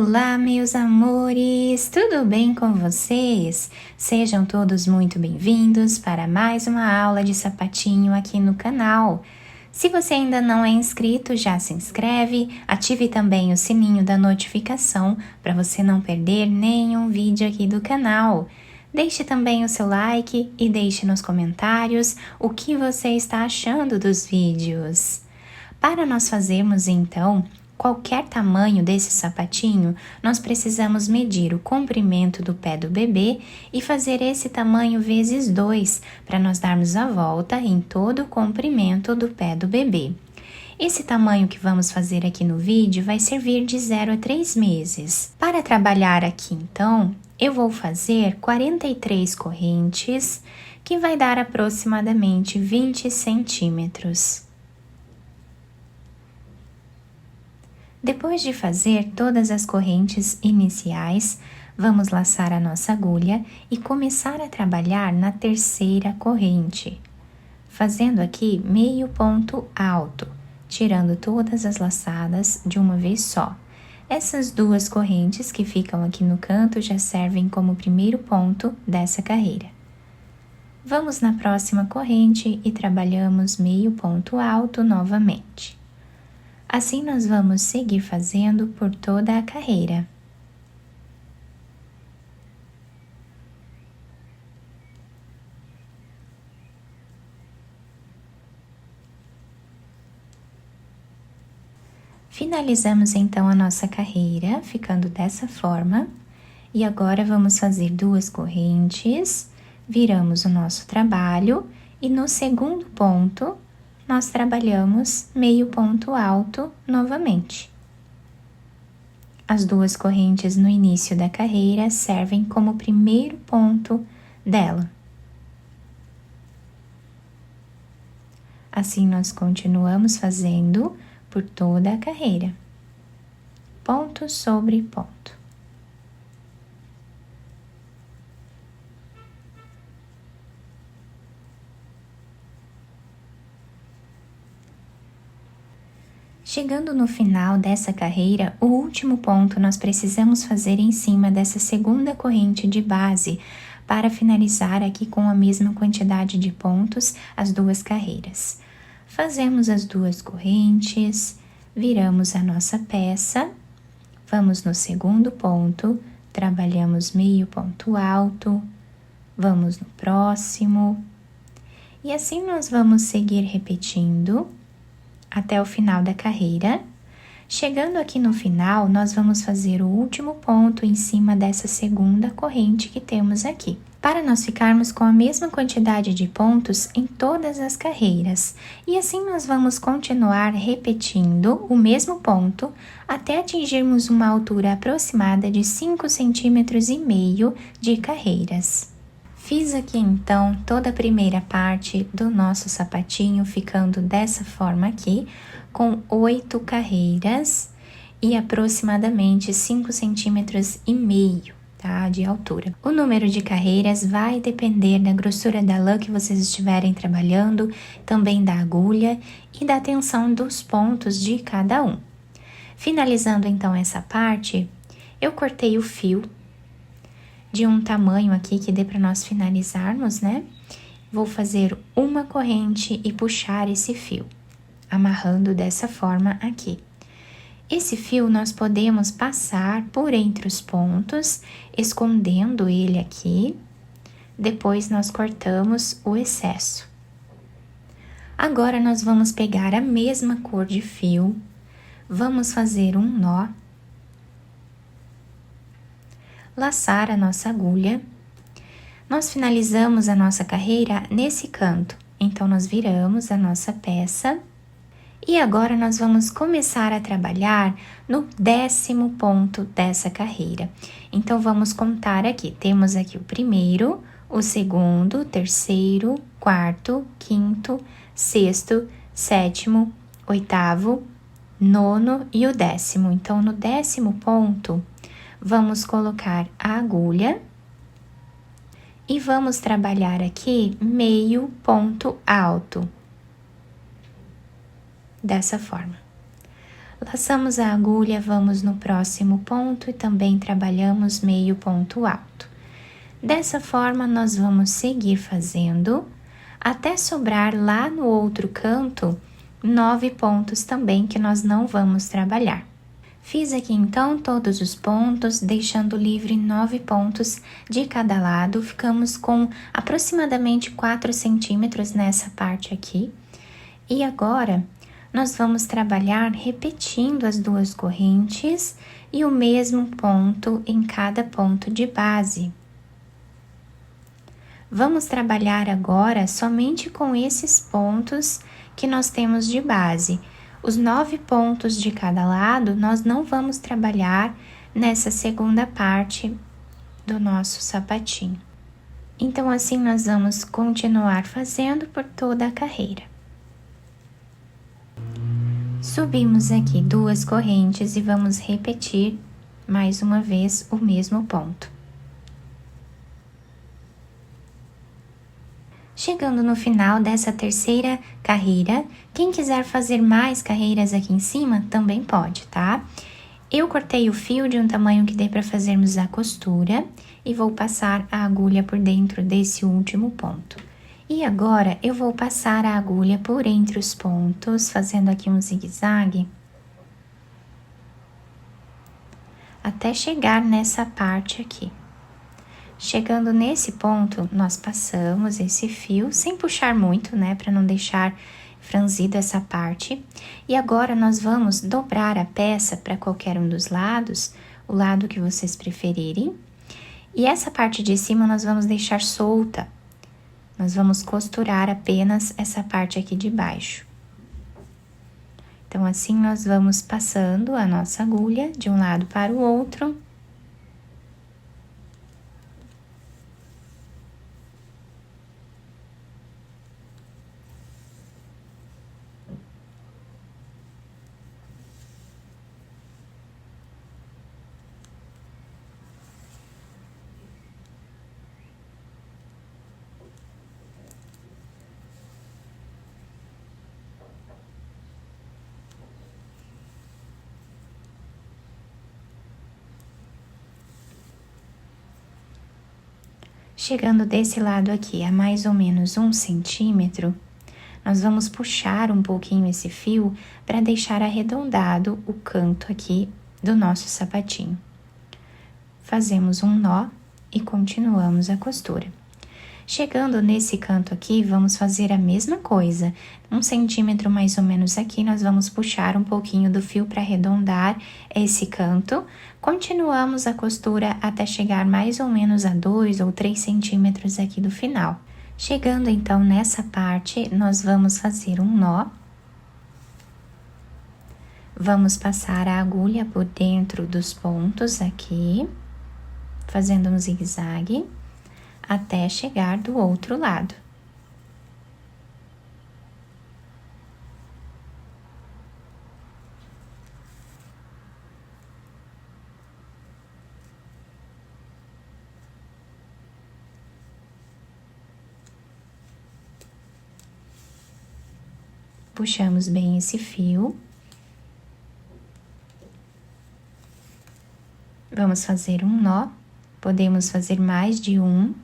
Olá, meus amores! Tudo bem com vocês? Sejam todos muito bem-vindos para mais uma aula de sapatinho aqui no canal. Se você ainda não é inscrito, já se inscreve, ative também o sininho da notificação para você não perder nenhum vídeo aqui do canal. Deixe também o seu like e deixe nos comentários o que você está achando dos vídeos. Para nós fazermos então qualquer tamanho desse sapatinho, nós precisamos medir o comprimento do pé do bebê e fazer esse tamanho vezes 2, para nós darmos a volta em todo o comprimento do pé do bebê. Esse tamanho que vamos fazer aqui no vídeo vai servir de 0 a 3 meses. Para trabalhar aqui então, eu vou fazer 43 correntes, que vai dar aproximadamente 20 centímetros. Depois de fazer todas as correntes iniciais, vamos laçar a nossa agulha e começar a trabalhar na terceira corrente, fazendo aqui meio ponto alto, tirando todas as laçadas de uma vez só. Essas duas correntes que ficam aqui no canto já servem como primeiro ponto dessa carreira. Vamos na próxima corrente e trabalhamos meio ponto alto novamente. Assim, nós vamos seguir fazendo por toda a carreira. Finalizamos então a nossa carreira, ficando dessa forma. E agora vamos fazer duas correntes, viramos o nosso trabalho e no segundo ponto, nós trabalhamos meio ponto alto novamente. As duas correntes no início da carreira servem como primeiro ponto dela. Assim, nós continuamos fazendo por toda a carreira, ponto sobre ponto. Chegando no final dessa carreira, o último ponto nós precisamos fazer em cima dessa segunda corrente de base, para finalizar aqui com a mesma quantidade de pontos as duas carreiras. Fazemos as duas correntes, viramos a nossa peça, vamos no segundo ponto, trabalhamos meio ponto alto, vamos no próximo, e assim nós vamos seguir repetindo até o final da carreira. Chegando aqui no final, nós vamos fazer o último ponto em cima dessa segunda corrente que temos aqui, para nós ficarmos com a mesma quantidade de pontos em todas as carreiras. E assim nós vamos continuar repetindo o mesmo ponto até atingirmos uma altura aproximada de 5,5 centímetros de carreiras. Fiz aqui então toda a primeira parte do nosso sapatinho, ficando dessa forma aqui, com 8 carreiras e aproximadamente 5,5 centímetros, tá, de altura. O número de carreiras vai depender da grossura da lã que vocês estiverem trabalhando, também da agulha e da tensão dos pontos de cada um. Finalizando então essa parte, eu cortei o fio de um tamanho aqui que dê para nós finalizarmos, né? Vou fazer uma corrente e puxar esse fio, amarrando dessa forma aqui. Esse fio nós podemos passar por entre os pontos, escondendo ele aqui. Depois nós cortamos o excesso. Agora nós vamos pegar a mesma cor de fio, vamos fazer um nó, laçar a nossa agulha. Nós finalizamos a nossa carreira nesse canto, então nós viramos a nossa peça e agora nós vamos começar a trabalhar no 10º ponto dessa carreira. Então vamos contar aqui, temos aqui o primeiro, o segundo, o terceiro, quarto, quinto, sexto, sétimo, oitavo, nono e o 10º. Então no 10º ponto, vamos colocar a agulha e vamos trabalhar aqui meio ponto alto, dessa forma. Laçamos a agulha, vamos no próximo ponto e também trabalhamos meio ponto alto. Dessa forma, nós vamos seguir fazendo até sobrar lá no outro canto 9 pontos também que nós não vamos trabalhar. Fiz aqui então todos os pontos, deixando livre 9 pontos de cada lado. Ficamos com aproximadamente 4 centímetros nessa parte aqui. E agora, nós vamos trabalhar repetindo as duas correntes e o mesmo ponto em cada ponto de base. Vamos trabalhar agora somente com esses pontos que nós temos de base. Os 9 pontos de cada lado, nós não vamos trabalhar nessa segunda parte do nosso sapatinho. Então, assim, nós vamos continuar fazendo por toda a carreira. Subimos aqui 2 correntes e vamos repetir mais uma vez o mesmo ponto. Chegando no final dessa terceira carreira, quem quiser fazer mais carreiras aqui em cima, também pode, tá? Eu cortei o fio de um tamanho que dê para fazermos a costura e vou passar a agulha por dentro desse último ponto. E agora, eu vou passar a agulha por entre os pontos, fazendo aqui um zigue-zague, até chegar nessa parte aqui. Chegando nesse ponto, nós passamos esse fio, sem puxar muito, né, para não deixar franzida essa parte. E agora, nós vamos dobrar a peça para qualquer um dos lados, o lado que vocês preferirem. E essa parte de cima, nós vamos deixar solta. Nós vamos costurar apenas essa parte aqui de baixo. Então, assim, nós vamos passando a nossa agulha de um lado para o outro. Chegando desse lado aqui a mais ou menos 1 centímetro, nós vamos puxar um pouquinho esse fio para deixar arredondado o canto aqui do nosso sapatinho. Fazemos um nó e continuamos a costura. Chegando nesse canto aqui, vamos fazer a mesma coisa. 1 centímetro mais ou menos aqui, nós vamos puxar um pouquinho do fio para arredondar esse canto. Continuamos a costura até chegar mais ou menos a 2 ou 3 centímetros aqui do final. Chegando então nessa parte, nós vamos fazer um nó. Vamos passar a agulha por dentro dos pontos aqui, fazendo um zigue-zague, até chegar do outro lado. Puxamos bem esse fio. Vamos fazer um nó, podemos fazer mais de um.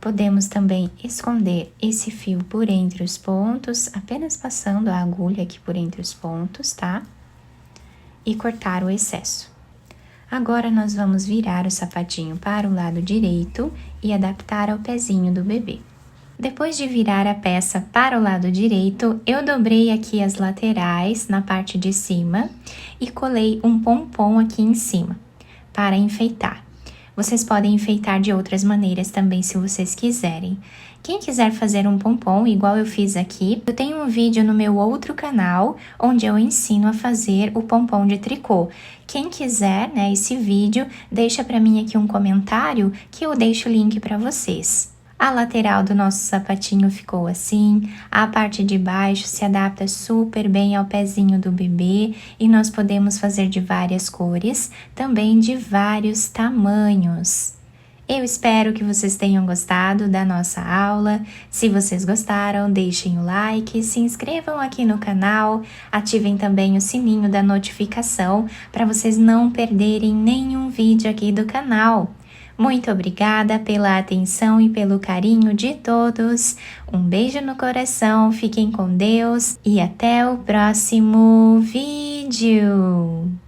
Podemos também esconder esse fio por entre os pontos, apenas passando a agulha aqui por entre os pontos, tá? E cortar o excesso. Agora, nós vamos virar o sapatinho para o lado direito e adaptar ao pezinho do bebê. Depois de virar a peça para o lado direito, eu dobrei aqui as laterais na parte de cima e colei um pompom aqui em cima para enfeitar. Vocês podem enfeitar de outras maneiras também, se vocês quiserem. Quem quiser fazer um pompom, igual eu fiz aqui, eu tenho um vídeo no meu outro canal, onde eu ensino a fazer o pompom de tricô. Quem quiser, né, esse vídeo, deixa pra mim aqui um comentário, que eu deixo o link pra vocês. A lateral do nosso sapatinho ficou assim, a parte de baixo se adapta super bem ao pezinho do bebê e nós podemos fazer de várias cores, também de vários tamanhos. Eu espero que vocês tenham gostado da nossa aula. Se vocês gostaram, deixem o like, se inscrevam aqui no canal, ativem também o sininho da notificação para vocês não perderem nenhum vídeo aqui do canal. Muito obrigada pela atenção e pelo carinho de todos. Um beijo no coração, fiquem com Deus e até o próximo vídeo.